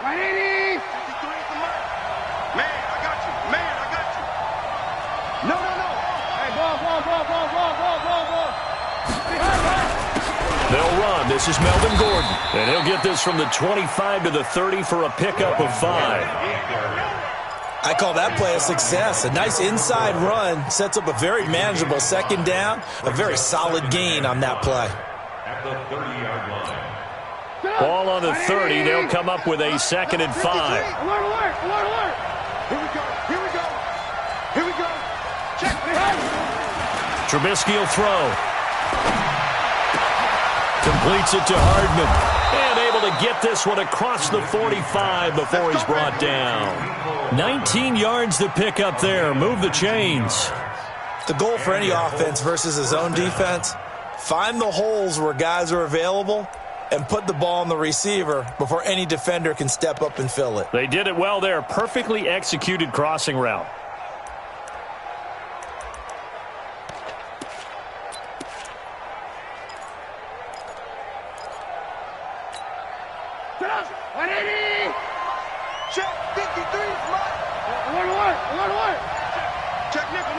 180. Man, I got you. Man, I got you. No. Hey, ball. They'll run. This is Melvin Gordon. And he'll get this from the 25 to the 30 for a pickup of 5. I call that play a success. A nice inside run sets up a very manageable second down. A very solid gain on that play. Ball on the 30. They'll come up with a 2nd and 5. Alert. Here we go. Check. Trubisky will throw. Completes it to Hardman. And able to get this one across the 45 before he's brought down. 19 yards to pick up there. Move the chains. The goal for any offense versus his own defense, find the holes where guys are available and put the ball on the receiver before any defender can step up and fill it. They did it well there. Perfectly executed crossing route. Check 53, Alert. Check nickel.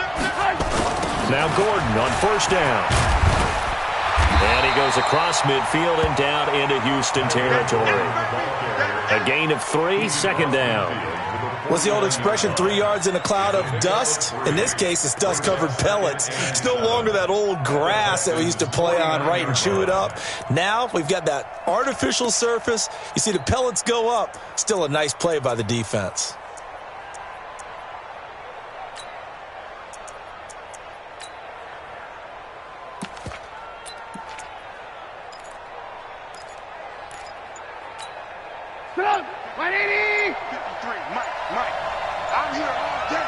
Now Gordon on 1st down. And he goes across midfield and down into Houston territory. A gain of 3, 2nd down. What's the old expression, 3 yards in a cloud of dust? In this case, it's dust-covered pellets. It's no longer that old grass that we used to play on, right, and chew it up. Now we've got that artificial surface. You see the pellets go up. Still a nice play by the defense. Stop. 180. 53, Mike. I'm here all day.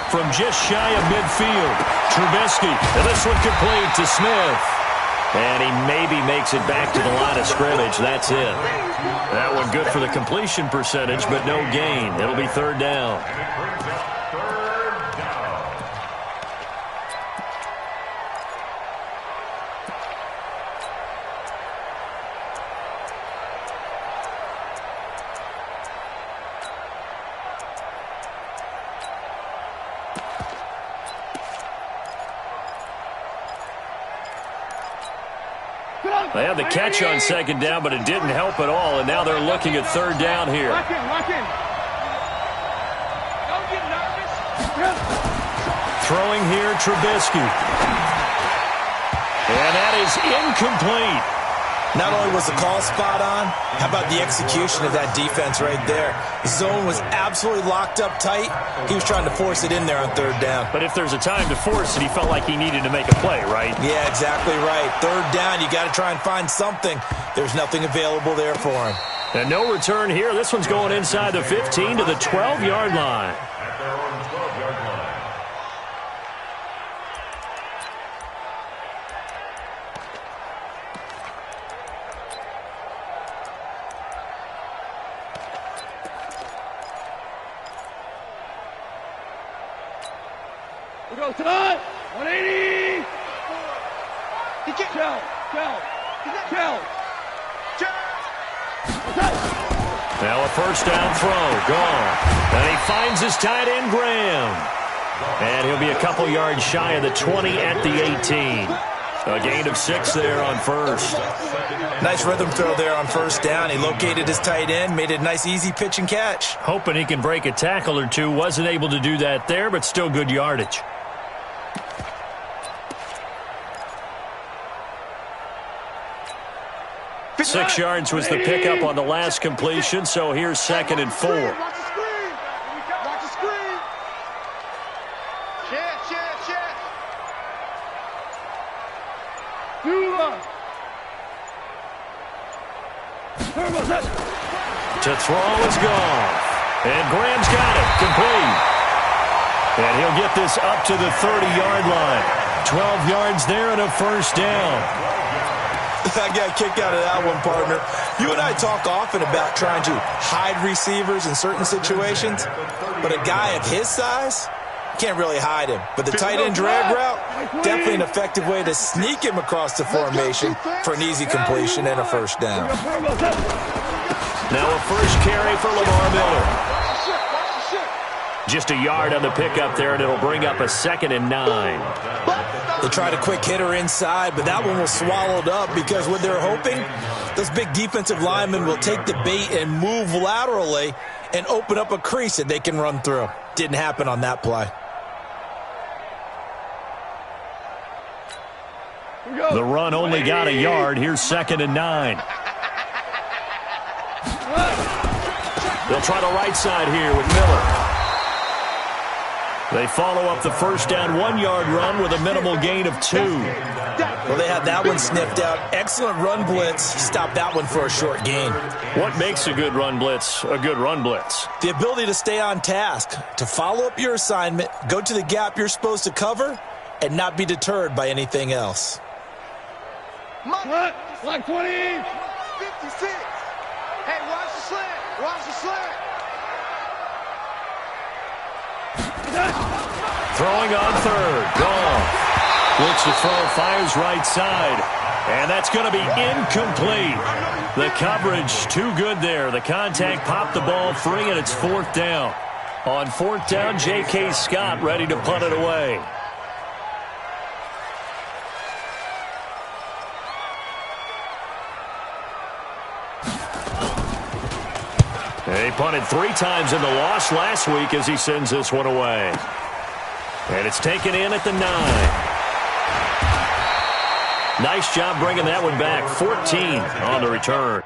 From just shy of midfield, Trubisky. And this one complete to Smith. And he maybe makes it back to the line of scrimmage. That's it. That one good for the completion percentage, but no gain. It'll be 3rd down. They had the catch on 2nd down, but it didn't help at all, and now they're looking at 3rd down here. Lock in. Don't get nervous. Throwing here, Trubisky. And that is incomplete. Not only was the call spot on, how about the execution of that defense right there? The zone was absolutely locked up tight. He was trying to force it in there on 3rd down. But if there's a time to force it, he felt like he needed to make a play, right? Yeah, exactly right. 3rd down, you got to try and find something. There's nothing available there for him. And no return here. This one's going inside the 15 to the 12-yard line. We go tonight. 180. He can't. Chill. Now a 1st down throw. Gone. And he finds his tight end, Graham. And he'll be a couple yards shy of the 20 at the 18. A gain of 6 there on 1st. Nice rhythm throw there on 1st down. He located his tight end, made it a nice easy pitch and catch. Hoping he can break a tackle or two. Wasn't able to do that there, but still good yardage. Six yards was the pickup on the last completion, so here's 2nd and 4. Watch the screen. Check. To throw is gone. And Graham's got it. Complete. And he'll get this up to the 30-yard line. 12 yards there and a 1st down. I got a kick out of that one, partner. You and I talk often about trying to hide receivers in certain situations, but a guy of his size, Can't really hide him. But the tight end drag route, definitely an effective way to sneak him across the formation for an easy completion and a first down. Now a first carry for Lamar Miller. Just a yard on the pickup there, and it'll bring up a 2nd and 9. They tried a quick hitter inside, but that one was swallowed up because what they're hoping, those big defensive linemen will take the bait and move laterally and open up a crease that they can run through. Didn't happen on that play. The run only got a yard. Here's 2nd and 9. They'll try the right side here with Miller. They follow up the first down 1-yard run with a minimal gain of 2. Well, they had that one sniffed out. Excellent run blitz. Stop that one for a short gain. What makes a good run blitz a good run blitz? The ability to stay on task, to follow up your assignment, go to the gap you're supposed to cover, and not be deterred by anything else. What? Like 20. 56. Hey, watch the slant. Watch the slant. Throwing on 3rd. Gone. Looks to throw, fires right side. And that's going to be incomplete. The coverage too good there. The contact popped the ball free, and it's 4th down. On 4th down, J.K. Scott ready to punt it away. He punted 3 times in the loss last week as he sends this one away. And it's taken in at the 9. Nice job bringing that one back. 14 on the return.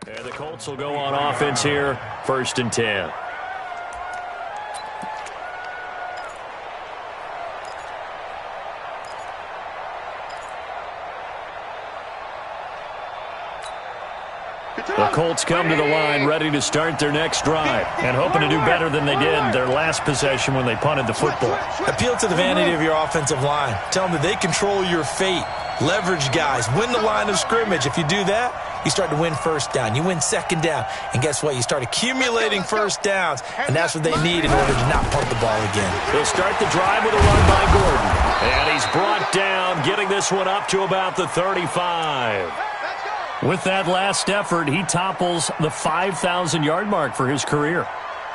And the Colts will go on offense here, 1st and 10. The Colts come to the line ready to start their next drive and hoping to do better than they did their last possession when they punted the football. Appeal to the vanity of your offensive line. Tell them that they control your fate. Leverage guys. Win the line of scrimmage. If you do that, you start to win 1st down. You win 2nd down. And guess what? You start accumulating 1st downs. And that's what they need in order to not punt the ball again. They'll start the drive with a run by Gordon. And he's brought down, getting this one up to about the 35. With that last effort, he topples the 5,000-yard mark for his career.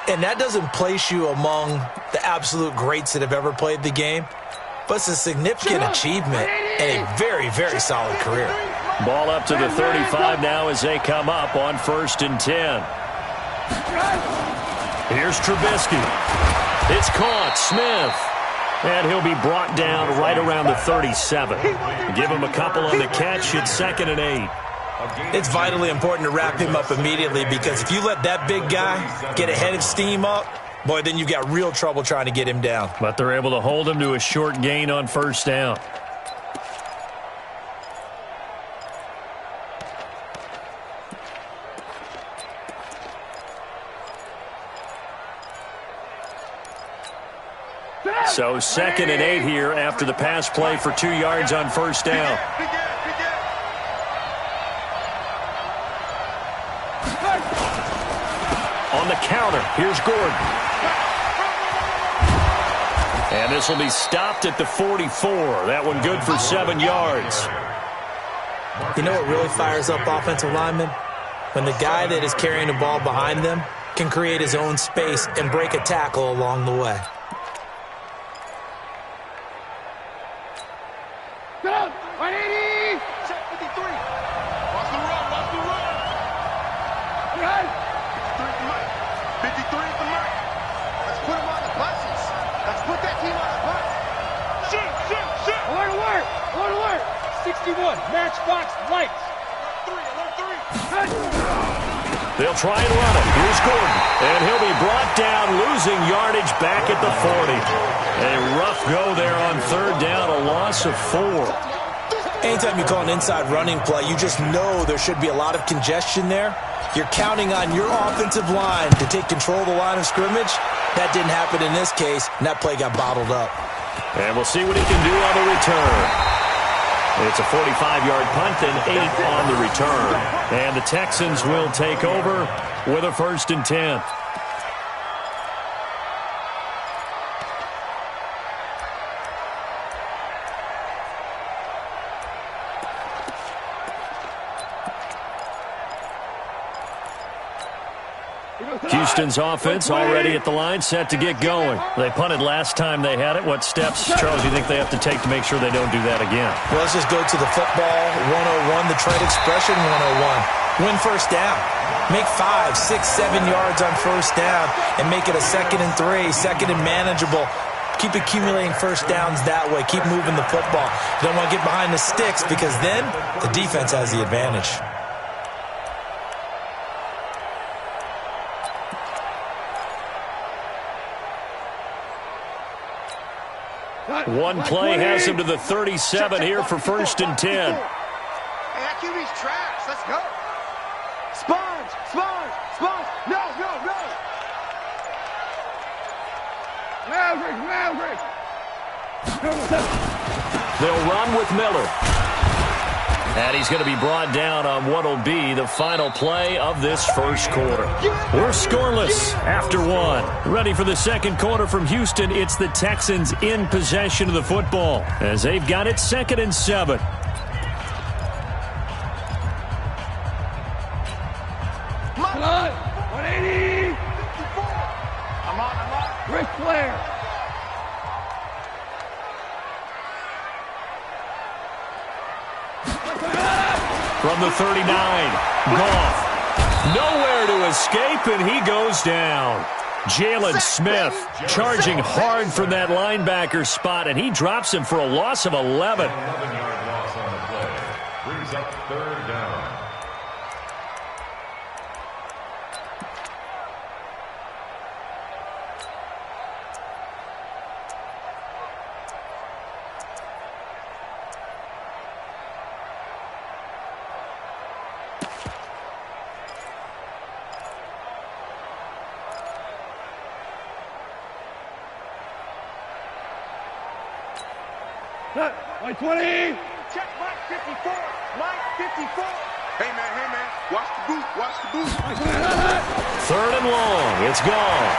And that doesn't place you among the absolute greats that have ever played the game, but it's a significant achievement and a very, very solid career. Ball up to the 35 now as they come up on 1st and 10. Here's Trubisky. It's caught. Smith. And he'll be brought down right around the 37. Give him a couple on the catch. It's 2nd and 8. It's vitally important to wrap him up immediately because if you let that big guy get a head of steam up, boy, then you've got real trouble trying to get him down. But they're able to hold him to a short gain on 1st down. So 2nd and 8 here after the pass play for 2 yards on 1st down. On the counter, here's Gordon. And this will be stopped at the 44. That one good for 7 yards. You know what really fires up offensive linemen? When the guy that is carrying the ball behind them can create his own space and break a tackle along the way. Go! 180! Check 53. Watch the run, watch the run. Run! 53 at the mic. 53 at the mic. Let's put him on the buses. Let's put that team on the bus. Shoot, shoot, shoot. Alert, alert! Alert, alert! 61, matchbox lights. Alert 3, alert 3. They'll try and run it. Here's Gordon. And he'll be brought down, losing yardage back at the 40. A rough go there on 3rd down, a loss of 4. Anytime you call an inside running play, you just know there should be a lot of congestion there. You're counting on your offensive line to take control of the line of scrimmage. That didn't happen in this case, and that play got bottled up. And we'll see what he can do on the return. It's a 45-yard punt, then 8 on the return. And the Texans will take over with a 1st and 10. Houston's offense already at the line, set to get going. They punted last time they had it. What steps, Charles, do you think they have to take to make sure they don't do that again? Well, let's just go to the football 101, the trade expression 101. Win 1st down. Make 5, 6, 7 yards on 1st down and make it a 2nd and 3, 2nd and manageable. Keep accumulating 1st downs that way. Keep moving the football. You don't want to get behind the sticks because then the defense has the advantage. One play has him to the 37 here for 1st and 10. Hey, that QB's trash. Let's go. Sponge! Sponge! Sponge! No, no, no! Maverick! They'll run with Miller. And he's going to be brought down on what will be the final play of this 1st quarter. We're scoreless after 1. Ready for the 2nd quarter from Houston. It's the Texans in possession of the football as they've got it 2nd and 7. Come on! 180! I'm on. Ric Flair! From the 39, Goff. Nowhere to escape, and he goes down. Jalen Smith charging hard from that linebacker spot, and he drops him for a loss of 11. 11-yard loss on the play. Brings up 3rd down. Like 20. Check Mike 54. Mike 54. Hey, man. Watch the boot. Watch the boot. 3rd and long. It's gone.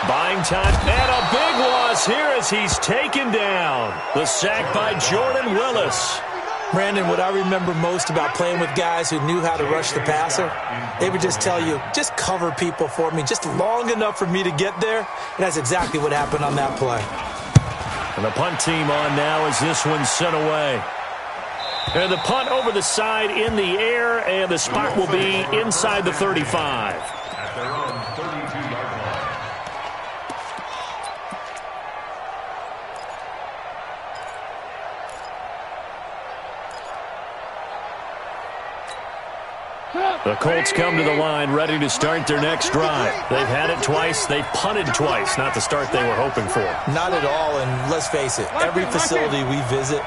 Buying time. And a big loss here as he's taken down. The sack by Jordan Willis. Brandon, what I remember most about playing with guys who knew how to rush the passer, they would just tell you, just cover people for me, just long enough for me to get there. And that's exactly what happened on that play. And the punt team on now as this one's sent away. And the punt over the side in the air, and the spot will be inside the 35. At their own 32-yard line. The Colts come to the line ready to start their next drive. They've had it twice. They've punted twice. Not the start they were hoping for. Not at all, and let's face it, every facility we visit,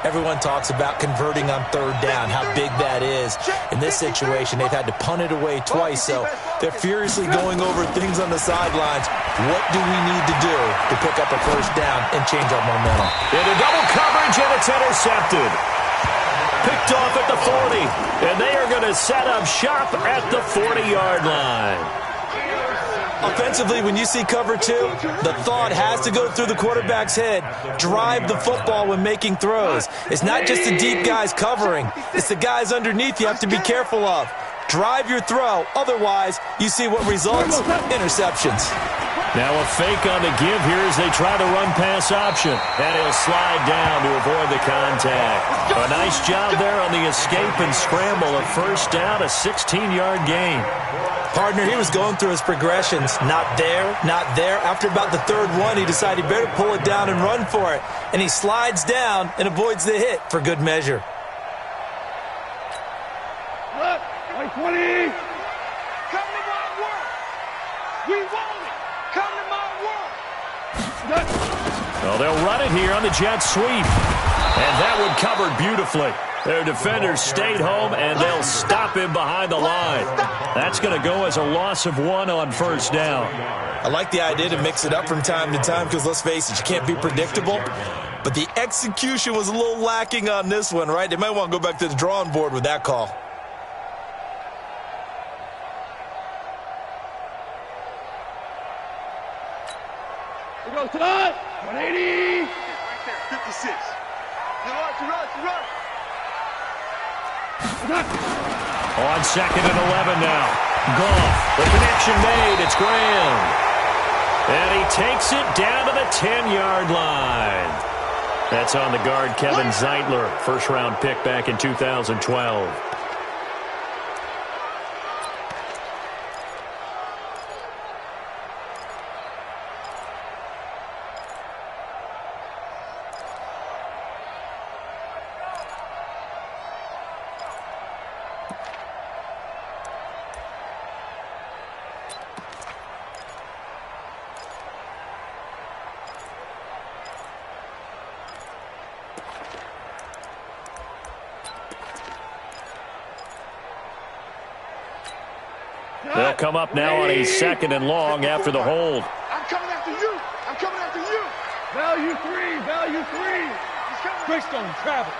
everyone talks about converting on 3rd down, how big that is. In this situation, they've had to punt it away twice, so they're furiously going over things on the sidelines. What do we need to do to pick up a 1st down and change our momentum? Into double coverage, and it's intercepted. Picked off at the 40, and they are going to set up shop at the 40-yard line. Offensively, when you see cover 2, the thought has to go through the quarterback's head. Drive the football when making throws. It's not just the deep guys covering. It's the guys underneath you have to be careful of. Drive your throw. Otherwise, you see what results? Interceptions. Now a fake on the give here as they try to run pass option. And he'll slide down to avoid the contact. A nice job there on the escape and scramble. A 1st down, a 16-yard gain. Partner, he was going through his progressions. Not there, not there. After about the 3rd one, he decided he better pull it down and run for it. And he slides down and avoids the hit for good measure. Like 20. Come to my work. We want it. Come to my work. Well, they'll run it here on the jet sweep. And that one covered beautifully. Their defenders stayed home, and they'll stop him behind the line. That's going to go as a loss of 1 on 1st down. I like the idea to mix it up from time to time because, let's face it, you can't be predictable. But the execution was a little lacking on this one, right? They might want to go back to the drawing board with that call. We go tonight. 180. Right there, 56. You run. On 2nd and 11 now. Goff, the connection made. It's Graham. And he takes it down to the 10-yard line. That's on the guard, Kevin Zeitler. 1st-round pick back in 2012. They'll come up now on a 2nd and long after the hold. I'm coming after you. I'm coming after you. Value 3. Quickstone, travel.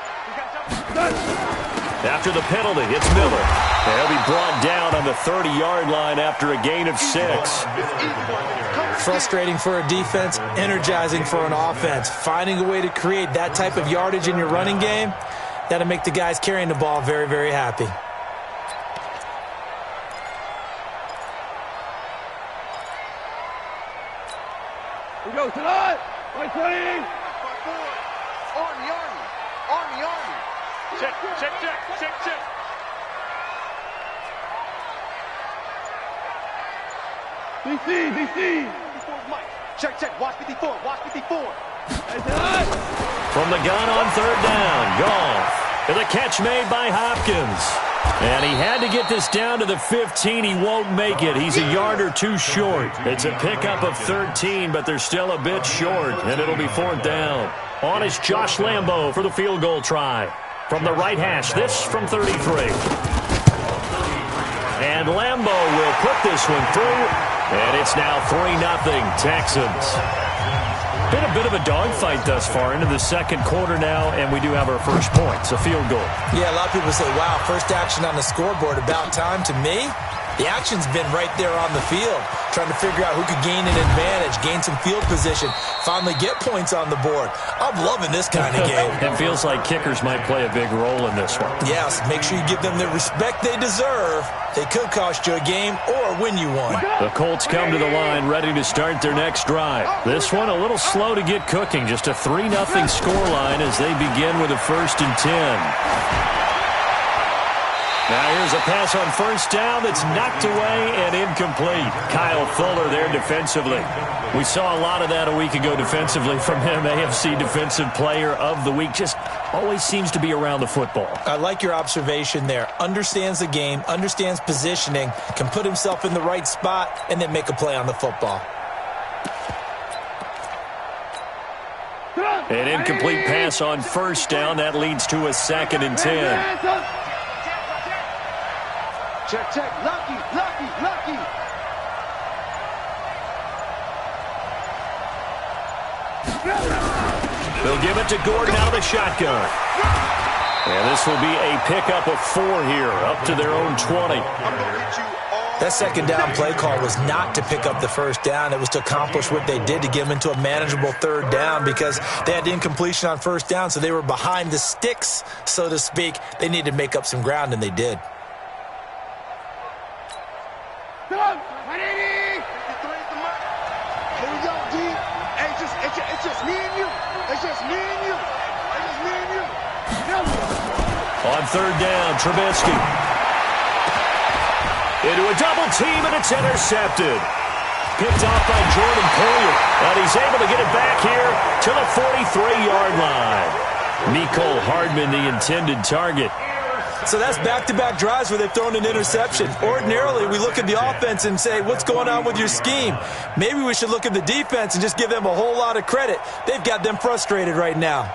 After the penalty, it's Miller. They'll be brought down on the 30-yard line after a gain of 6. Frustrating for a defense, energizing for an offense. Finding a way to create that type of yardage in your running game, that'll make the guys carrying the ball very, very happy. We go tonight. 120. Army. Check. DC. Mike. Check. Watch 54. From the gun on 3rd down, Goff. And the catch made by Hopkins. And he had to get this down to the 15. He won't make it. He's a yard or 2 short. It's a pickup of 13, but they're still a bit short, and it'll be 4th down. On is Josh Lambo for the field goal try. From the right hash, this from 33. And Lambo will put this one through, and it's now 3-0 Texans. Been a bit of a dogfight thus far into the second quarter now, and we do have our first points, a field goal. Yeah, a lot of people say, wow, first action on the scoreboard, about time. To me, the action's been right there on the field, trying to figure out who could gain an advantage, gain some field position, finally get points on the board. I'm loving this kind of game. It feels like kickers might play a big role in this one. Yes, make sure you give them the respect they deserve. They could cost you a game or win you one. The Colts come to the line ready to start their next drive. This one a little slow to get cooking, just a 3-0 scoreline as they begin with a 1st and 10. Now here's a pass on first down that's knocked away and incomplete. Kyle Fuller there defensively. We saw a lot of that a week ago defensively from him. AFC Defensive Player of the Week. Just always seems to be around the football. I like your observation there. Understands the game, understands positioning, can put himself in the right spot, and then make a play on the football. An incomplete pass on first down. That leads to a 2nd and 10. Check, check. Lucky, lucky, lucky. They'll give it to Gordon out of the shotgun. And this will be a pickup of 4 here, up to their own 20. That second down play call was not to pick up the first down. It was to accomplish what they did to get them into a manageable 3rd down because they had incompletion on first down, so they were behind the sticks, so to speak. They needed to make up some ground, and they did. On 3rd down, Trubisky. Into a double team, and it's intercepted. Picked off by Jordan Poyer. And he's able to get it back here to the 43-yard line. Mecole Hardman, the intended target. So that's back-to-back drives where they've thrown an interception. Ordinarily, we look at the offense and say, what's going on with your scheme? Maybe we should look at the defense and just give them a whole lot of credit. They've got them frustrated right now.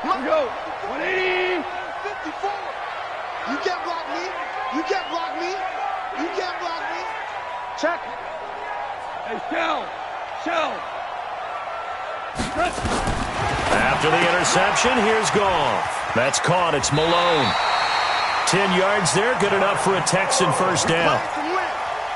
Let's go. 180. 54. You can't block me. You can't block me. You can't block me. Check. Hey, shell. After the interception, here's Goff. That's caught. It's Malone. 10 yards there, good enough for a Texan first down.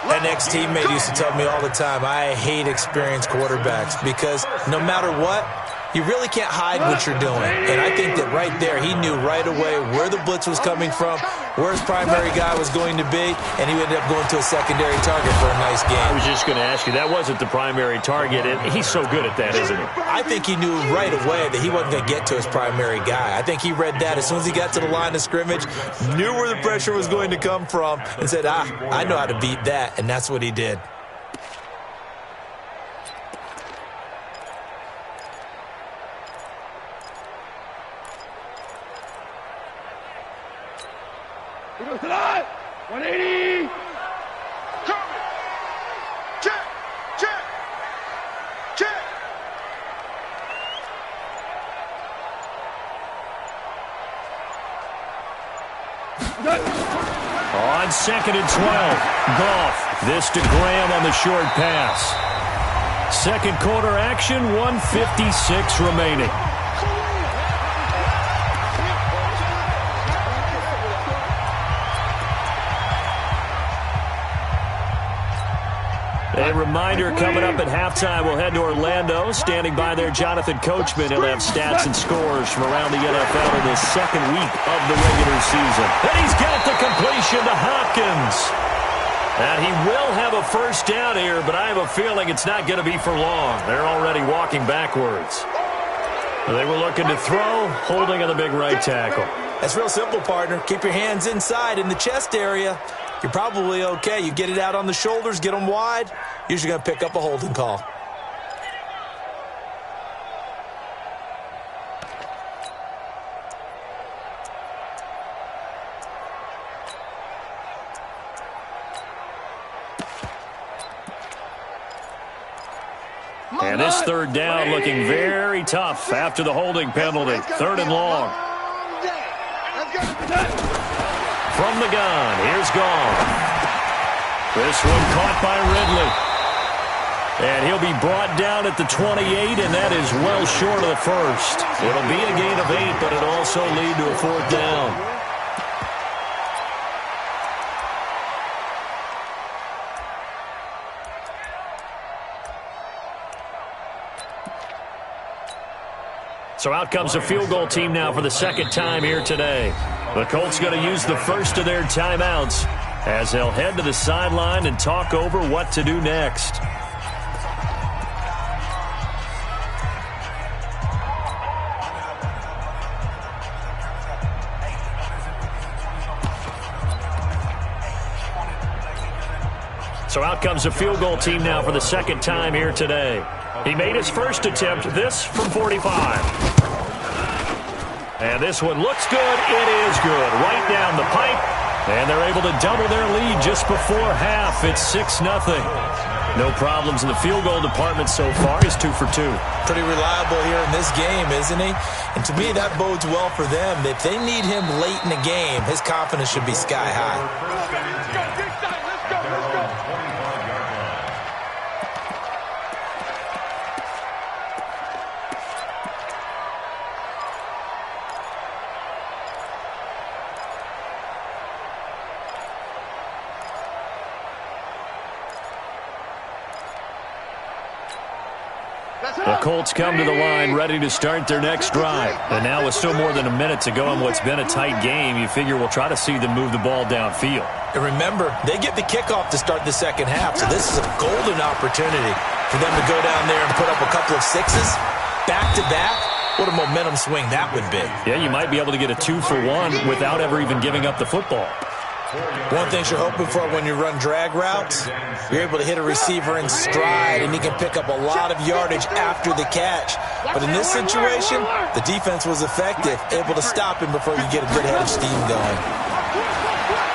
An ex-teammate used to tell me all the time, I hate experienced quarterbacks because no matter what, you really can't hide what you're doing. And I think that right there, he knew right away where the blitz was coming from, where his primary guy was going to be, and he ended up going to a secondary target for a nice game. I was just going to ask you, that wasn't the primary target, and he's so good at that, isn't he? I think he knew right away that he wasn't going to get to his primary guy. I think he read that as soon as he got to the line of scrimmage, knew where the pressure was going to come from, and said, I know how to beat that, and that's what he did. He goes to the line. 180. Coming. Check. On 2nd and 12, Goff. This to Graham on the short pass. Second quarter action, 1:56 remaining. A reminder coming up at halftime, we'll head to Orlando. Standing by there, Jonathan Coachman. He'll have stats and scores from around the NFL in the second week of the regular season. And he's got the completion to Hopkins. And he will have a first down here, but I have a feeling it's not going to be for long. They're already walking backwards. They were looking to throw, holding on the big right tackle. That's real simple, partner. Keep your hands inside in the chest area. You're probably okay. You get it out on the shoulders, get them wide. Usually going to pick up a holding call. And this third down looking very tough after the holding penalty. 3rd and long. From the gun, here's Goff. This one caught by Ridley. And he'll be brought down at the 28, and that is well short of the first. It'll be a gain of 8, but it'll also lead to a 4th down. So out comes a field goal team now for the second time here today. The Colts going to use the first of their timeouts as they'll head to the sideline and talk over what to do next. So out comes a field goal team now for the second time here today. He made his first attempt, this from 45. And this one looks good. It is good. Right down the pipe. And they're able to double their lead just before half. It's 6-0. No problems in the field goal department so far. He's 2 for 2. Pretty reliable here in this game, isn't he? And to me, that bodes well for them. If they need him late in the game, his confidence should be sky high. The Colts come to the line ready to start their next drive. And now with still more than a minute to go in what's been a tight game, you figure we'll try to see them move the ball downfield. And remember, they get the kickoff to start the second half, so this is a golden opportunity for them to go down there and put up a couple of sixes back-to-back. What a momentum swing that would be. Yeah, you might be able to get a 2-for-1 without ever even giving up the football. One thing you're hoping for when you run drag routes, you're able to hit a receiver in stride, and he can pick up a lot of yardage after the catch. But in this situation, the defense was effective, able to stop him before you get a good head of steam going.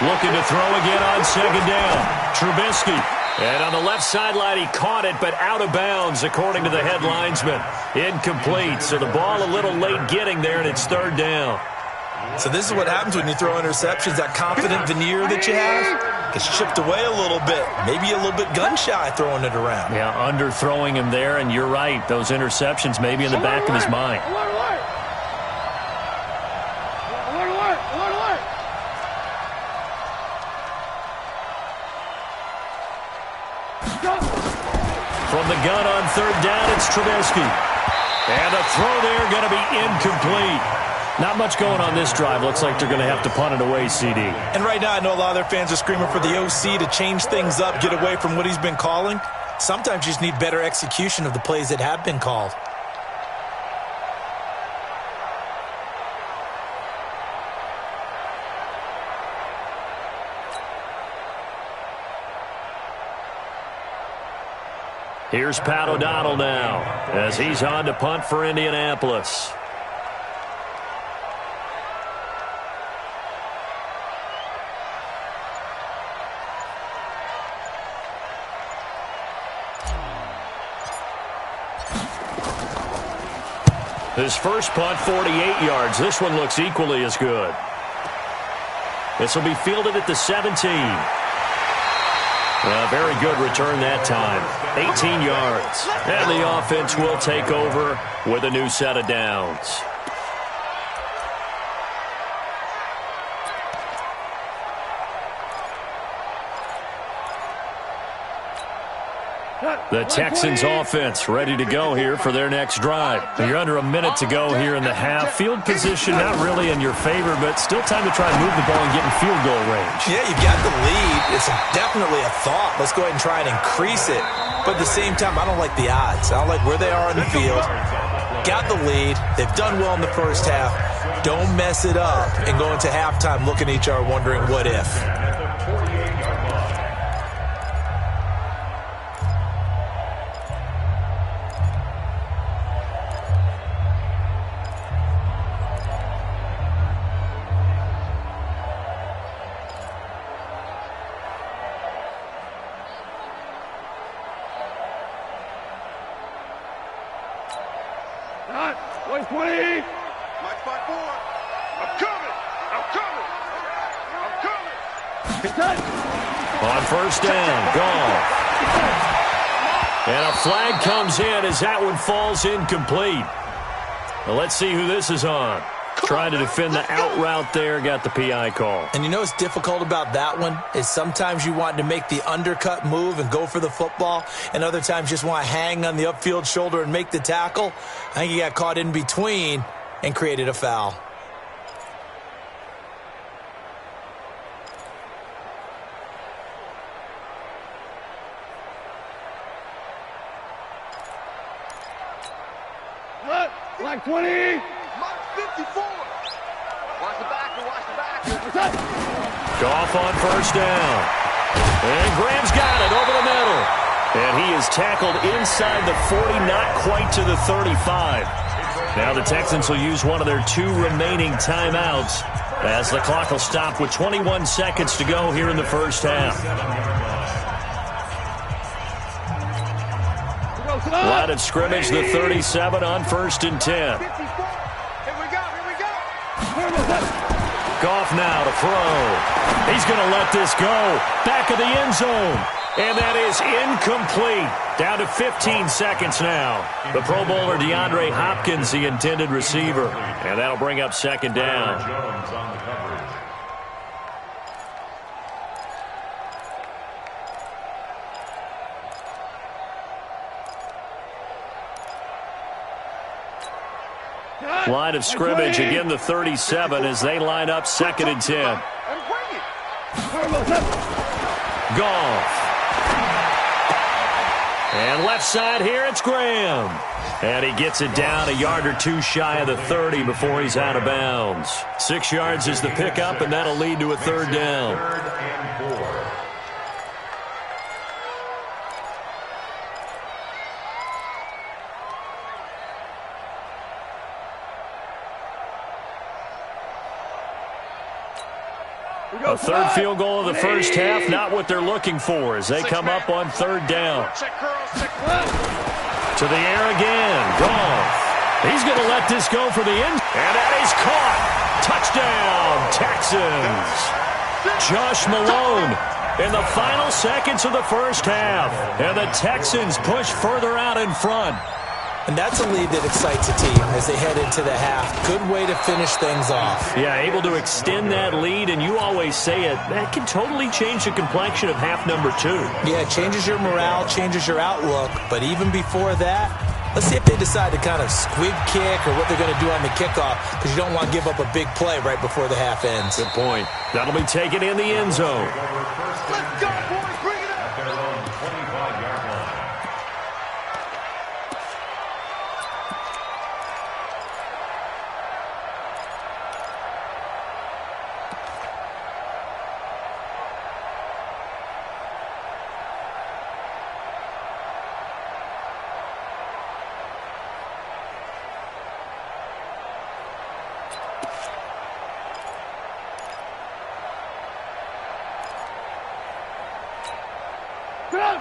Looking to throw again on second down. Trubisky. And on the left sideline, he caught it, but out of bounds, according to the head linesman. Incomplete, so the ball a little late getting there, and it's 3rd down. So this is what happens when you throw interceptions. That confident veneer that you have gets chipped away a little bit. Maybe a little bit gun-shy throwing it around. Yeah, underthrowing him there, and you're right. Those interceptions may be in the back of his mind. From the gun on 3rd down, it's Trubisky. And a throw there going to be incomplete. Not much going on this drive. Looks like they're going to have to punt it away, CD. And right now, I know a lot of their fans are screaming for the OC to change things up, get away from what he's been calling. Sometimes you just need better execution of the plays that have been called. Here's Pat O'Donnell now as he's on to punt for Indianapolis. His first punt, 48 yards. This one looks equally as good. This will be fielded at the 17. Very good return that time. 18 yards. And the offense will take over with a new set of downs. The Texans offense ready to go here for their next drive. You're under a minute to go here in the half. Field position not really in your favor, but still time to try and move the ball and get in field goal range. Yeah, you got the lead. It's definitely a thought. Let's go ahead and try and increase it. But at the same time, I don't like the odds. I don't like where they are on the field. Got the lead. They've done well in the first half. Don't mess it up and go into halftime looking at each other wondering what if. On first down, Goff. And a flag comes in as that one falls incomplete. Well, let's see who this is on. Trying to defend the out route there, got the PI call. And you know what's difficult about that one is sometimes you want to make the undercut move and go for the football, and other times just want to hang on the upfield shoulder and make the tackle. I think he got caught in between and created a foul. Like 20. Mark 54. Watch the back. Watch the back. Goff on first down. And Graham's got it over the middle. And he is tackled inside the 40, not quite to the 35. Now the Texans will use one of their 2 remaining timeouts as the clock will stop with 21 seconds to go here in the first half. Line of scrimmage, the 37 on 1st and 10. Here we go. Goff now to throw. He's going to let this go. Back of the end zone. And that is incomplete. Down to 15 seconds now. The Pro Bowler DeAndre Hopkins, the intended receiver. And that'll bring up 2nd down. Jones on the coverage. Line of scrimmage, again the 37 as they line up 2nd and 10. Goff. And left side here, it's Graham. And he gets it down a yard or 2 shy of the 30 before he's out of bounds. 6 yards is the pickup, and that'll lead to a 3rd down. 3rd and 4. A 3rd field goal of the first half, not what they're looking for as they come up on 3rd down. To the air again, Goff. He's going to let this go for the end. And that is caught. Touchdown, Texans. Josh Malone in the final seconds of the first half. And the Texans push further out in front. And that's a lead that excites a team as they head into the half. Good way to finish things off. Yeah, able to extend that lead, and you always say it, that can totally change the complexion of half number 2. Yeah, it changes your morale, changes your outlook. But even before that, let's see if they decide to kind of squib kick or what they're going to do on the kickoff, because you don't want to give up a big play right before the half ends. Good point. That'll be taken in the end zone. Let's go, boys. Bring it up. Their own 25-yard line.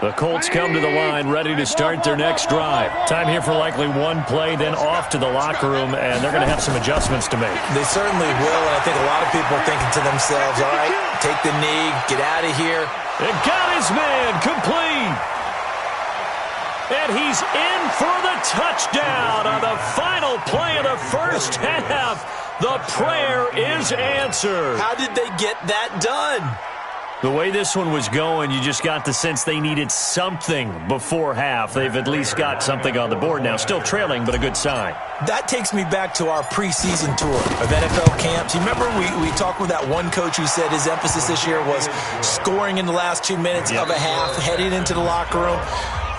The Colts come to the line, ready to start their next drive. Time here for likely 1 play, then off to the locker room, and they're going to have some adjustments to make. They certainly will, and I think a lot of people are thinking to themselves, all right, take the knee, get out of here. And got his man complete. And he's in for the touchdown on the final play of the first half. The prayer is answered. How did they get that done? The way this one was going, you just got the sense they needed something before half. They've at least got something on the board now. Still trailing, but a good sign. That takes me back to our preseason tour of NFL camps. You remember we talked with that one coach who said his emphasis this year was scoring in the last 2 minutes of a half, heading into the locker room.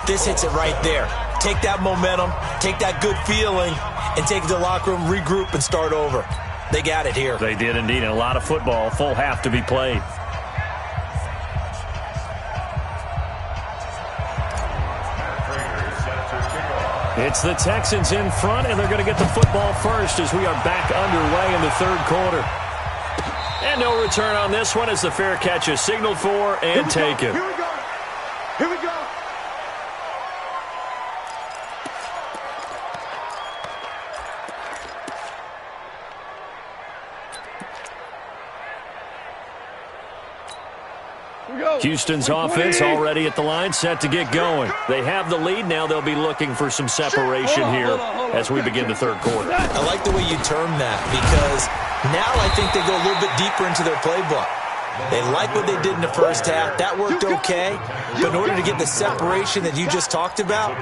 This hits it right there. Take that momentum, take that good feeling, and take it to the locker room, regroup, and start over. They got it here. They did indeed, and a lot of football, full half to be played. It's the Texans in front, and they're going to get the football first as we are back underway in the 3rd quarter. And no return on this one as the fair catch is signaled for and taken. Here we go. Here we go. Houston's offense already at the line, set to get going. They have the lead. Now they'll be looking for some separation here as we begin the third quarter. I like the way you term that because now I think they go a little bit deeper into their playbook. They like what they did in the first half. That worked okay. But in order to get the separation that you just talked about,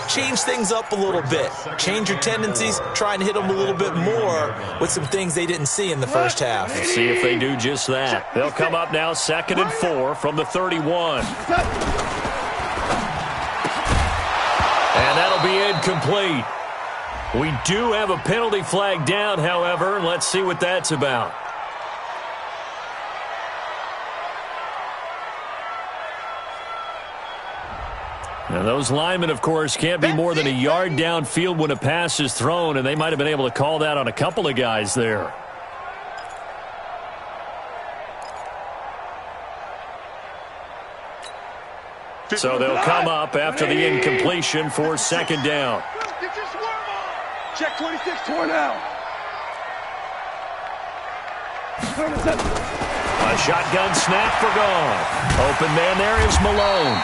change things up a little bit. Change your tendencies. Try and hit them a little bit more with some things they didn't see in the first half. Let's see if they do just that. They'll come up now 2nd and 4 from the 31. And that'll be incomplete. We do have a penalty flag down, however. Let's see what that's about. Now, those linemen, of course, can't be more than a yard downfield when a pass is thrown, and they might have been able to call that on a couple of guys there. So they'll come up after the incompletion for 2nd down. Get your swarm on. Check 26, torn out. A shotgun snap for gone. Open man there is Malone.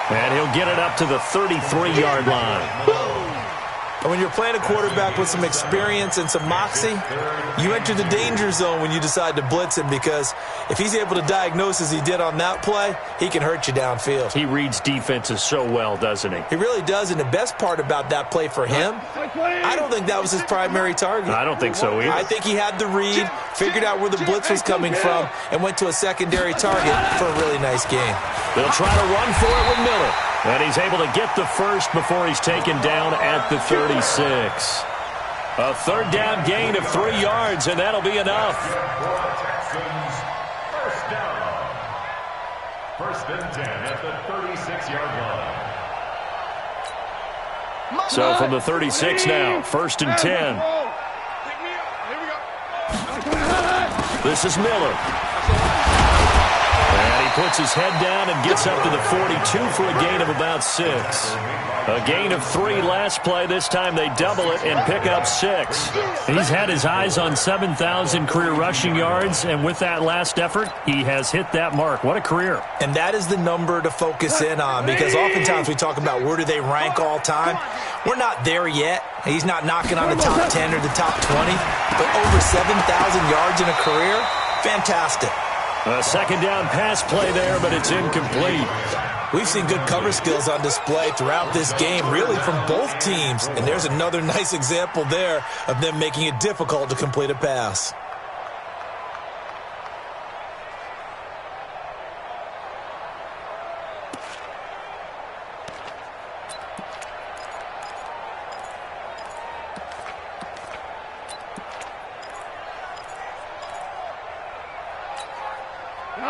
And he'll get it up to the 33-yard line. And when you're playing a quarterback with some experience and some moxie, you enter the danger zone when you decide to blitz him because if he's able to diagnose as he did on that play, he can hurt you downfield. He reads defenses so well, doesn't he? He really does, and the best part about that play for him, I don't think that was his primary target. I don't think so either. I think he had the read, figured out where the blitz was coming from, and went to a secondary target for a really nice game. They'll try to run for it with Miller. And he's able to get the first before he's taken down at the 36. A 3rd down gain of 3 yards, and that'll be enough. Texans, 1st down. 1st and 10 at the 36-yard line. So from the 36 now, 1st and 10. This is Miller. And he puts his head down and gets up to the 42 for a gain of about 6. A gain of 3 last play. This time they double it and pick up 6. He's had his eyes on 7,000 career rushing yards, and with that last effort, he has hit that mark. What a career. And that is the number to focus in on because oftentimes we talk about where do they rank all time. We're not there yet. He's not knocking on the top 10 or the top 20, but over 7,000 yards in a career, fantastic. A 2nd down pass play there, but it's incomplete. We've seen good cover skills on display throughout this game, really from both teams. And there's another nice example there of them making it difficult to complete a pass.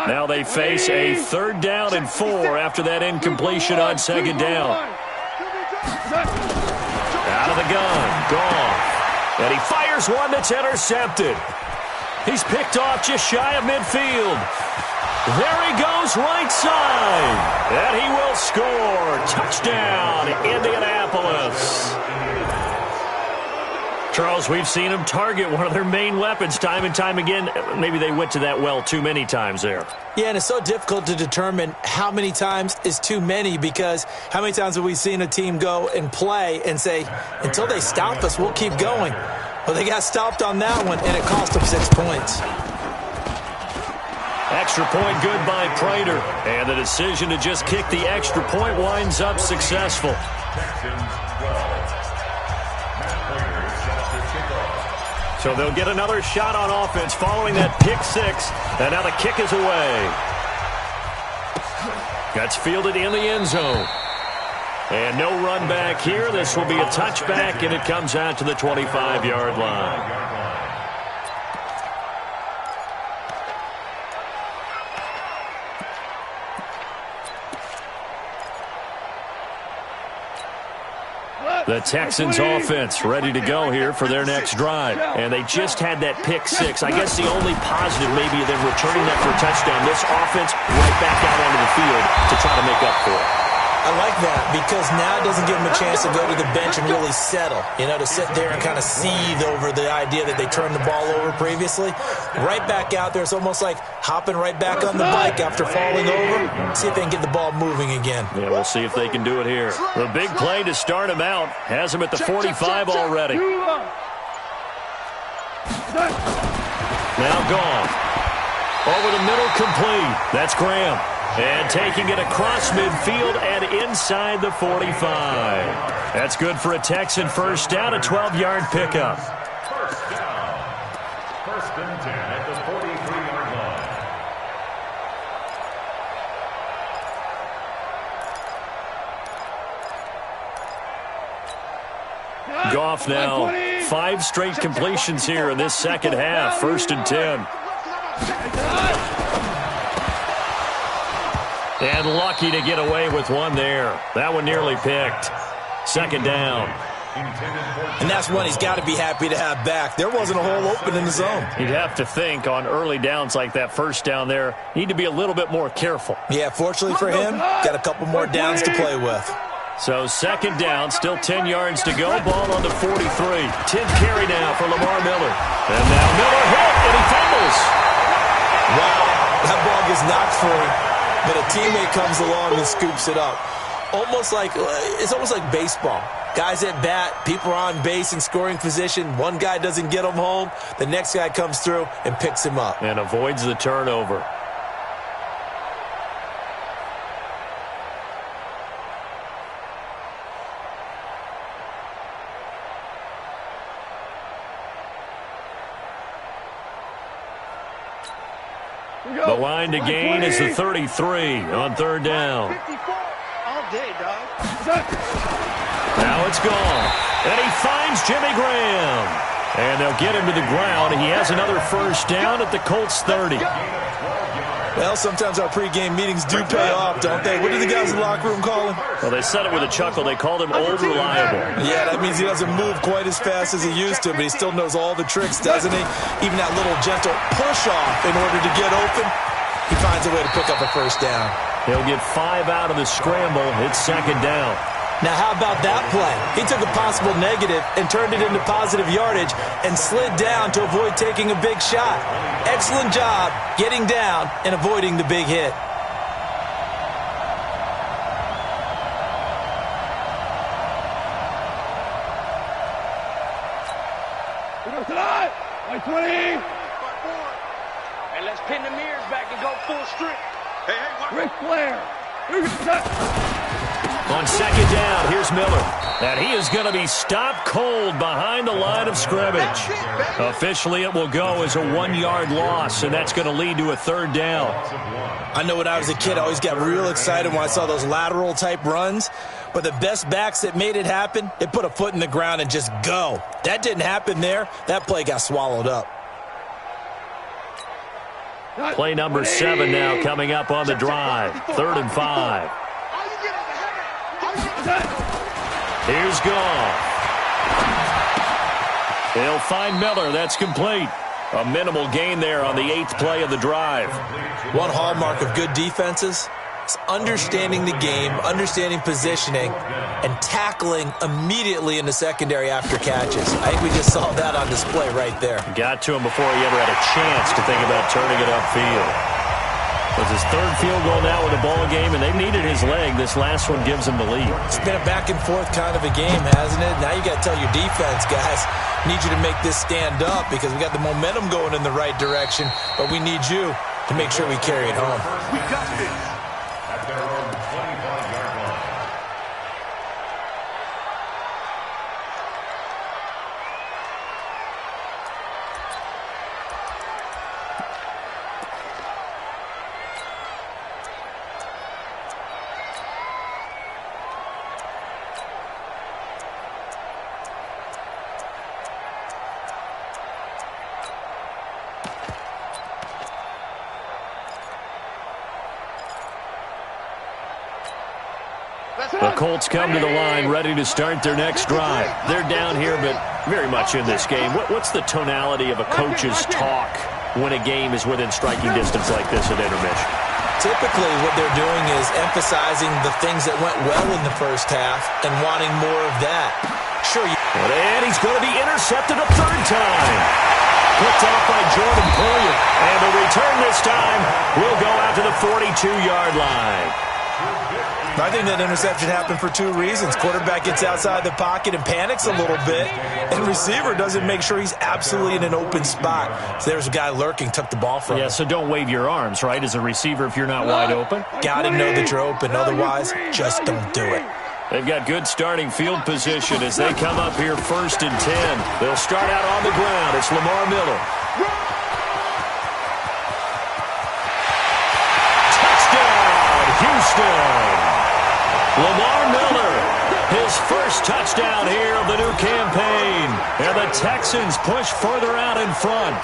Now they face a 3rd down and 4 after that incompletion on 2nd down. Out of the gun, gone. And he fires one that's intercepted. He's picked off just shy of midfield. There he goes, right side. And he will score. Touchdown, Indianapolis. Charles, we've seen them target one of their main weapons time and time again. Maybe they went to that well too many times there. Yeah, and it's so difficult to determine how many times is too many because how many times have we seen a team go and play and say, until they stop us, we'll keep going. Well, they got stopped on that one, and it cost them 6 points. Extra point good by Prater. And the decision to just kick the extra point winds up successful. So they'll get another shot on offense following that pick 6. And now the kick is away. That's fielded in the end zone. And no run back here. This will be a touchback, and it comes out to the 25-yard line. The Texans offense ready to go here for their next drive. And they just had that pick 6. I guess the only positive maybe of them returning that for a touchdown. This offense right back out onto the field to try to make up for it. I like that because now it doesn't give him a chance to go to the bench and really settle, to sit there and kind of seethe over the idea that they turned the ball over previously. Right back out there. It's almost like hopping right back on the bike after falling over. See if they can get the ball moving again. Yeah, we'll see if they can do it here. The big play to start him out has him at the 45 already. Now gone. Over the middle, complete. That's Graham. And taking it across midfield and inside the 45. That's good for a Texan first down, a 12-yard pickup. First down. First and 10 at the 43-yard line. Goff now, 5 straight completions here in this second half. First and 10. And lucky to get away with one there. That one nearly picked. Second down. And that's one he's got to be happy to have back. There wasn't a hole open in the zone. You'd have to think on early downs like that first down there, need to be a little bit more careful. Yeah, fortunately for him, got a couple more downs to play with. So second down, still 10 yards to go. Ball on the 43. 10th carry now for Lamar Miller. And now Miller hit, and he fumbles. Wow, that ball gets knocked free, but a teammate comes along and scoops it up. It's almost like baseball. Guys at bat, people are on base in scoring position. One guy doesn't get him home. The next guy comes through and picks him up. And avoids the turnover. The line to gain is the 33 on third down. All day, dog. Now it's gone. And he finds Jimmy Graham. And they'll get him to the ground. He has another first down at the Colts 30. Well, sometimes our pregame meetings do pay off, don't they? What do the guys in the locker room call him? Well, they said it with a chuckle. They called him Old Reliable. Yeah, that means he doesn't move quite as fast as he used to, but he still knows all the tricks, doesn't he? Even that little gentle push-off in order to get open, he finds a way to pick up a first down. He'll get 5 out of the scramble. It's second down. Now, how about that play? He took a possible negative and turned it into positive yardage and slid down to avoid taking a big shot. Excellent job getting down and avoiding the big hit. Hey, let's pin the mirrors back and go full strip. Hey, Ric Flair. On second down, here's Miller. And he is going to be stopped cold behind the line of scrimmage. Officially, it will go as a 1-yard loss, and that's going to lead to a third down. I know when I was a kid, I always got real excited when I saw those lateral-type runs. But the best backs that made it happen, they put a foot in the ground and just go. That didn't happen there. That play got swallowed up. Play number 7 now coming up on the drive. 3rd and 5. Here's Goff. He'll find Miller. That's complete. A minimal gain there on the 8th play of the drive. One hallmark of good defenses is understanding the game, understanding positioning, and tackling immediately in the secondary after catches. I think we just saw that on display right there. Got to him before he ever had a chance to think about turning it upfield. It was his 3rd field goal now in the ball game, and they needed his leg. This last one gives him the lead. It's been a back-and-forth kind of a game, hasn't it? Now you got to tell your defense, guys, need you to make this stand up because we got the momentum going in the right direction, but we need you to make sure we carry it home. We got this. At their own 25-yard line. The Colts come to the line ready to start their next drive. They're down here, but very much in this game. What's the tonality of a coach's talk when a game is within striking distance like this at intermission? typically what they're doing is emphasizing the things that went well in the first half and wanting more of that. Sure. And he's going to be intercepted a third time. Picked off by Jordan Poyer. And the return this time will go out to the 42-yard line. I think that interception happened for two reasons. Quarterback gets outside the pocket and panics a little bit, and receiver doesn't make sure he's absolutely in an open spot. So there's a guy lurking, took the ball from him. Yeah, so don't wave your arms, right, as a receiver if you're not wide open. Got to know that you're open. Otherwise, just don't do it. They've got good starting field position as they come up here 1st and 10. They'll start out on the ground. It's Lamar Miller. Touchdown, Houston! Lamar Miller, his first touchdown here of the new campaign. And the Texans push further out in front.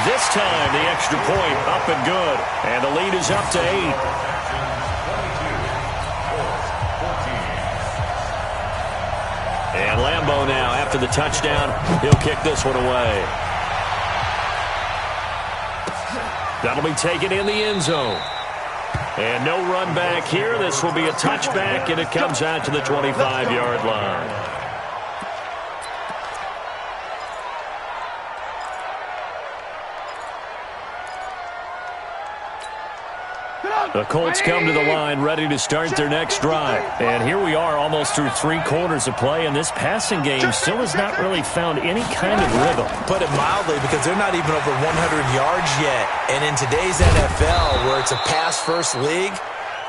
This time, the extra point up and good. And the lead is up to 8. And Lambeau now, after the touchdown, he'll kick this one away. That'll be taken in the end zone. And no run back here. This will be a touchback, and it comes out to the 25-yard line. The Colts come to the line ready to start their next drive. And here we are almost through 3 quarters of play, and this passing game still has not really found any kind of rhythm. Put it mildly, because they're not even over 100 yards yet. And in today's NFL, where it's a pass-first league,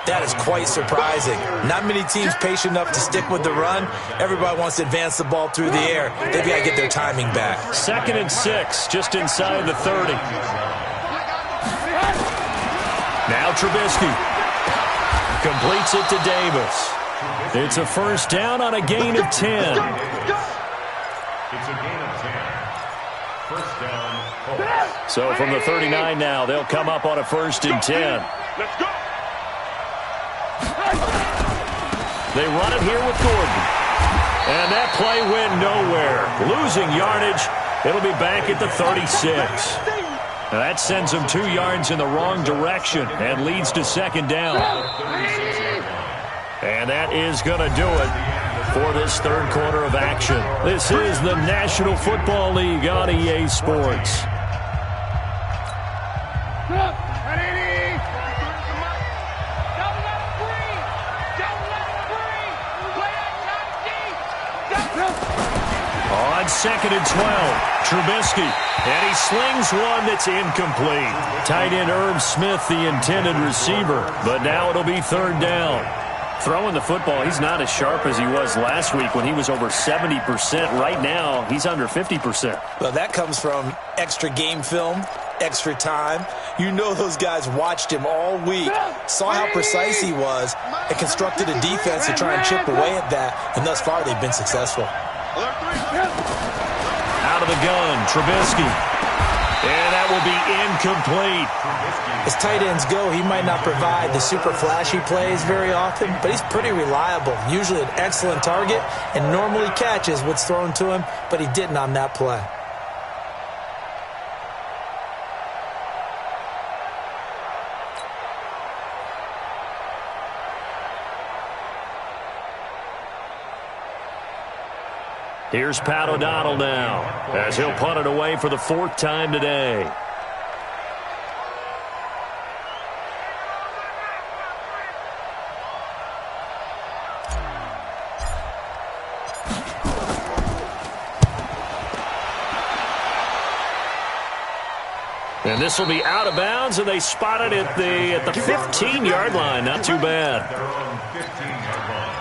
that is quite surprising. Not many teams patient enough to stick with the run. Everybody wants to advance the ball through the air. They've got to get their timing back. 2nd and 6, just inside the 30. Now Trubisky completes it to Davis. It's a first down on a gain of 10. It's a gain of 10. First down, Colts. So from the 39 now, they'll come up on a 1st and 10. Let's go. They run it here with Gordon. And that play went nowhere. Losing yardage. It'll be back at the 36. Now that sends them 2 yards in the wrong direction and leads to 2nd down. And that is going to do it for this 3rd quarter of action. This is the National Football League on EA Sports. On 2nd and 12, Trubisky, and he slings one that's incomplete. Tight end Herb Smith, the intended receiver, but now it'll be 3rd down. Throwing the football, he's not as sharp as he was last week when he was over 70%. Right now, he's under 50%. Well, that comes from extra game film, extra time. You know those guys watched him all week, saw how precise he was, and constructed a defense to try and chip away at that, and thus far they've been successful. Out of the gun, Trubisky. And that will be incomplete. As tight ends go, he might not provide the super flashy plays very often, but he's pretty reliable. Usually an excellent target and normally catches what's thrown to him, but he didn't on that play. Here's Pat O'Donnell now, as he'll punt it away for the 4th time today. And this will be out of bounds, and they spot it at the 15-yard line. Not too bad. They're on 15-yard line.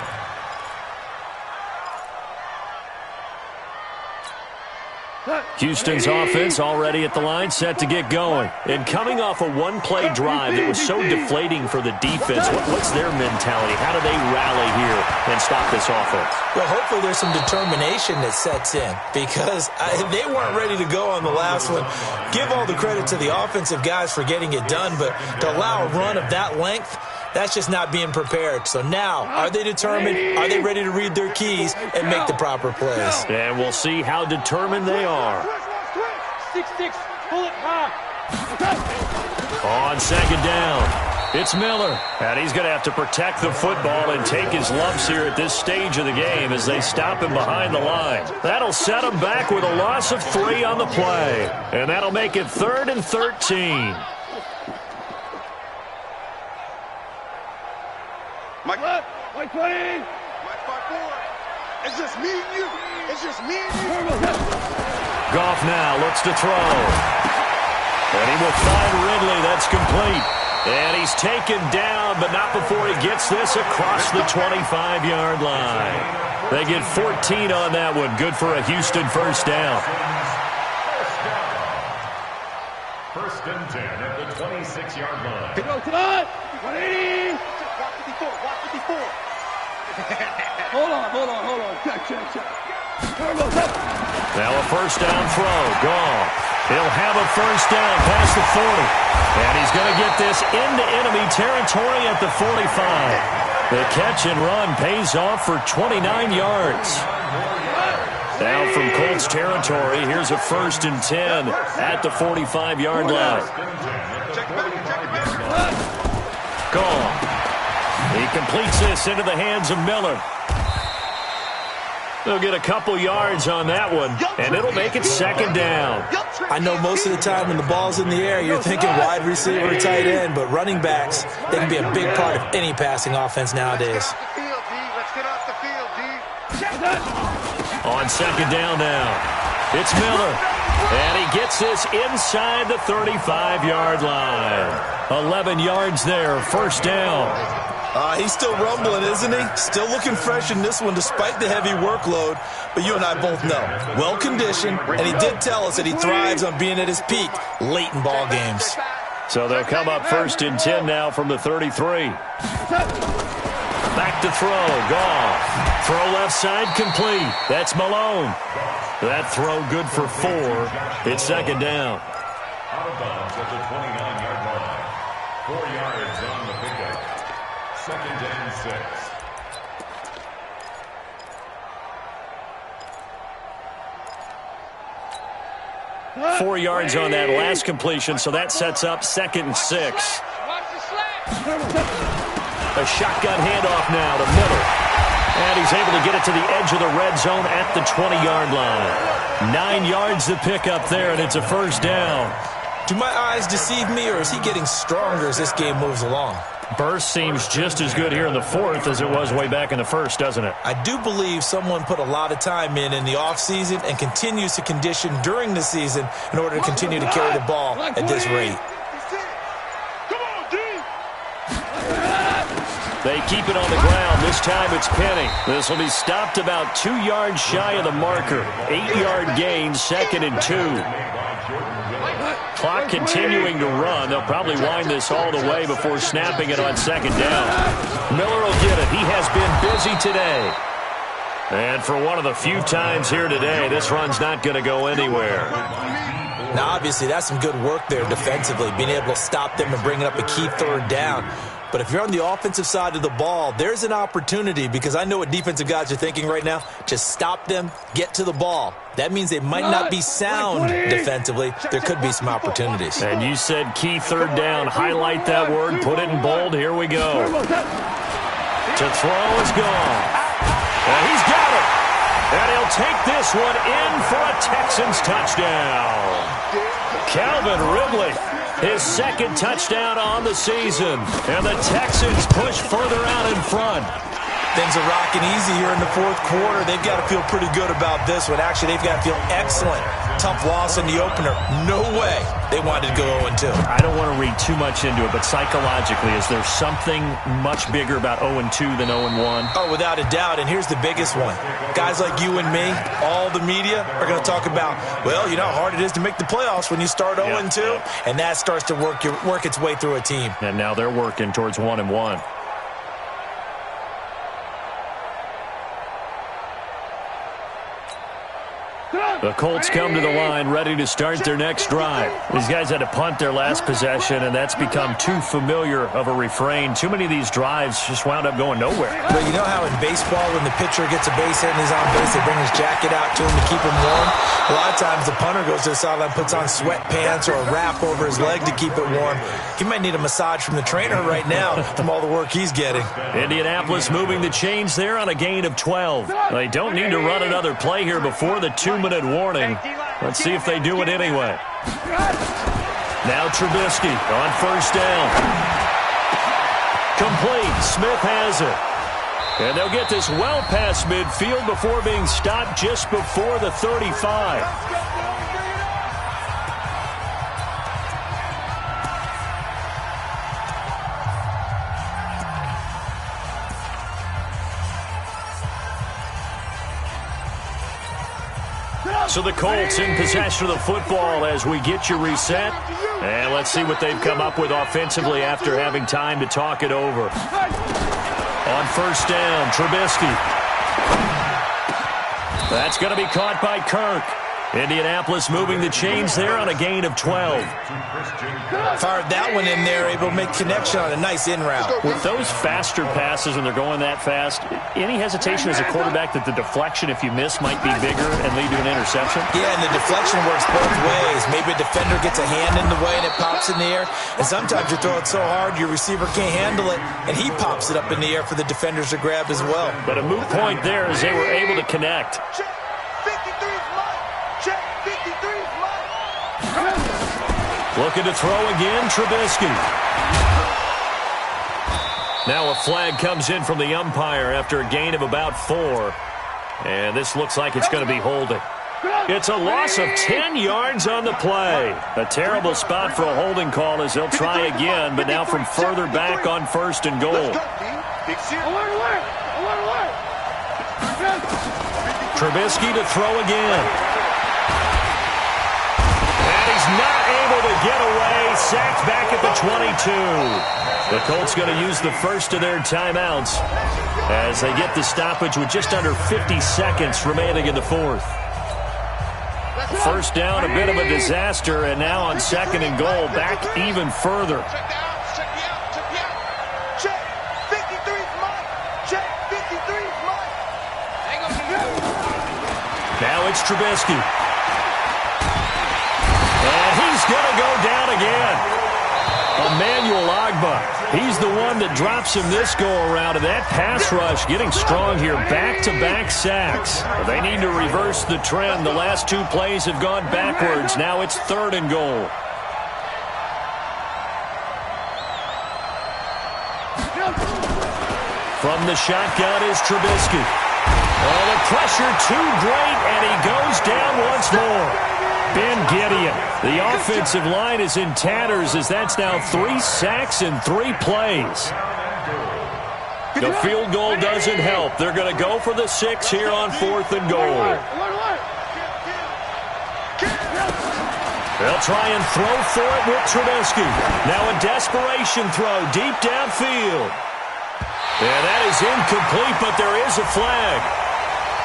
Houston's offense already at the line, set to get going. And coming off a one-play drive that was so deflating for the defense, what's their mentality? How do they rally here and stop this offense? Well, hopefully there's some determination that sets in, because they weren't ready to go on the last one. Give all the credit to the offensive guys for getting it done, but to allow a run of that length, that's just not being prepared. So now, are they determined? Are they ready to read their keys and make the proper plays? And we'll see how determined they are. 6-6. Pull it high. On second down, it's Miller. And he's going to have to protect the football and take his lumps here at this stage of the game as they stop him behind the line. That'll set him back with a loss of 3 on the play. And that'll make it 3rd and 13. Mike, Mike 20. Mike 5-4. It's just me and you. It's just me and you. Goff now looks to throw. And he will find Ridley. That's complete. And he's taken down, but not before he gets this across the 25-yard line. They get 14 on that one. Good for a Houston first down. First and 10 at the 26-yard line. Go, Todd. 180. Walk 54. Walk 54. Hold on. Check. Now a first down throw. Gone. He'll have a first down past the 40. And he's going to get this into enemy territory at the 45. The catch and run pays off for 29 yards. Now from Colts territory, here's a 1st and 10 at the 45-yard line. Gone. He completes this into the hands of Miller. They'll get a couple yards on that one, and it'll make it 2nd down. I know most of the time when the ball's in the air, you're thinking wide receiver or tight end, but running backs, they can be a big part of any passing offense nowadays. On 2nd down now, it's Miller. And he gets this inside the 35-yard line. 11 yards there, 1st down. He's still rumbling, isn't he? Still looking fresh in this one despite the heavy workload. But you and I both know, well-conditioned, and he did tell us that he thrives on being at his peak late in ball games. So they'll come up 1st and 10 now from the 33. Back to throw, Goff. Throw left side, complete. That's Malone. That throw good for 4. It's 2nd down. Out of bounds at the 29-yard line. 4 yards on the pickup. 2nd and 6. 4 yards on that last completion, so that sets up 2nd and 6. A shotgun handoff now to Miller. And he's able to get it to the edge of the red zone at the 20-yard line. 9 yards to pick up there, and it's a 1st down. Do my eyes deceive me, or is he getting stronger as this game moves along? Burst seems just as good here in the 4th as it was way back in the 1st, doesn't it? I do believe someone put a lot of time in the offseason and continues to condition during the season in order to continue to carry the ball at this rate. They keep it on the ground. This time it's Penny. This will be stopped about 2 yards shy of the marker. 8-yard gain, 2nd and 2. Clock continuing to run. They'll probably wind this all the way before snapping it on 2nd down. Miller will get it. He has been busy today. And for one of the few times here today, this run's not going to go anywhere. Now, obviously, that's some good work there defensively, being able to stop them and bringing up a key 3rd down. But if you're on the offensive side of the ball, there's an opportunity, because I know what defensive guys are thinking right now. Just stop them, get to the ball. That means they might not be sound defensively. There could be some opportunities. And you said key 3rd down. Highlight that word. Put it in bold. Here we go. To throw is gone. And he's got it. And he'll take this one in for a Texans touchdown. Calvin Ridley, his 2nd touchdown on the season. And the Texans push further out in front. Things are rocking easy here in the 4th quarter. They've got to feel pretty good about this one. Actually, they've got to feel excellent. Tough loss in the opener. No way they wanted to go 0-2. I don't want to read too much into it, but psychologically, is there something much bigger about 0-2 than 0-1? Oh, without a doubt, and here's the biggest one. Guys like you and me, all the media, are going to talk about, well, you know how hard it is to make the playoffs when you start 0-2, and that starts to work its way through a team. And now they're working towards 1-1. The Colts come to the line ready to start their next drive. These guys had to punt their last possession, and that's become too familiar of a refrain. Too many of these drives just wound up going nowhere. But you know how in baseball, when the pitcher gets a base hit and he's on base, they bring his jacket out to him to keep him warm? A lot of times the punter goes to the sideline, puts on sweatpants or a wrap over his leg to keep it warm. He might need a massage from the trainer right now from all the work he's getting. Indianapolis moving the chains there on a gain of 12. They don't need to run another play here before the 2-minute warning. Let's see if they do it anyway. Now Trubisky on first down. Complete. Smith has it. And they'll get this well past midfield before being stopped just before the 35. So the Colts in possession of the football as we get you reset. And let's see what they've come up with offensively after having time to talk it over. On first down, Trubisky. That's going to be caught by Kirk. Indianapolis moving the chains there on a gain of 12. Fired that one in there, able to make connection on a nice in route. With those faster passes and they're going that fast, any hesitation as a quarterback that the deflection, if you miss, might be bigger and lead to an interception? Yeah, and the deflection works both ways. Maybe a defender gets a hand in the way and it pops in the air. And sometimes you throw it so hard your receiver can't handle it, and he pops it up in the air for the defenders to grab as well. But a moot point there as they were able to connect. Looking to throw again, Trubisky. Now a flag comes in from the umpire after a gain of about 4. And this looks like it's going to be holding. It's a loss of 10 yards on the play. A terrible spot for a holding call as they'll try again, but now from further back on first and goal. Trubisky to throw again. Not able to get away. Sacked back at the 22. The Colts going to use the first of their timeouts as they get the stoppage with just under 50 seconds remaining in the fourth. First down, a bit of a disaster, and now on second and goal, back even further. Now it's Trubisky. And he's going to go down again. Emmanuel Ogbah, he's the one that drops him this go-around. And that pass rush getting strong here. Back-to-back sacks. They need to reverse the trend. The last 2 plays have gone backwards. Now it's third and goal. From the shotgun is Trubisky. Oh, the pressure too great, and he goes down once more. Ben Gideon. The offensive line is in tatters as that's now 3 sacks in 3 plays. The field goal doesn't help. They're going to go for the 6 here on 4th and goal. They'll try and throw for it with Trubisky. Now a desperation throw deep downfield. And that is incomplete, but there is a flag.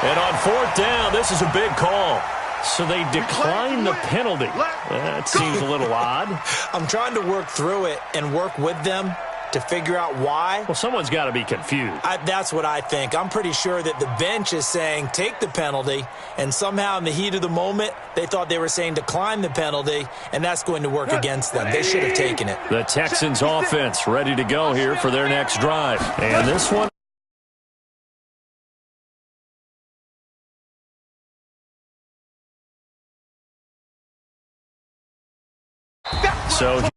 And on 4th down, this is a big call. So they decline the penalty. That seems a little odd. I'm trying to work through it and work with them to figure out why. Well, someone's got to be confused. That's what I think. I'm pretty sure that the bench is saying take the penalty, and somehow in the heat of the moment, they thought they were saying decline the penalty, and that's going to work against them. They should have taken it. The Texans offense ready to go here for their next drive. And this one. So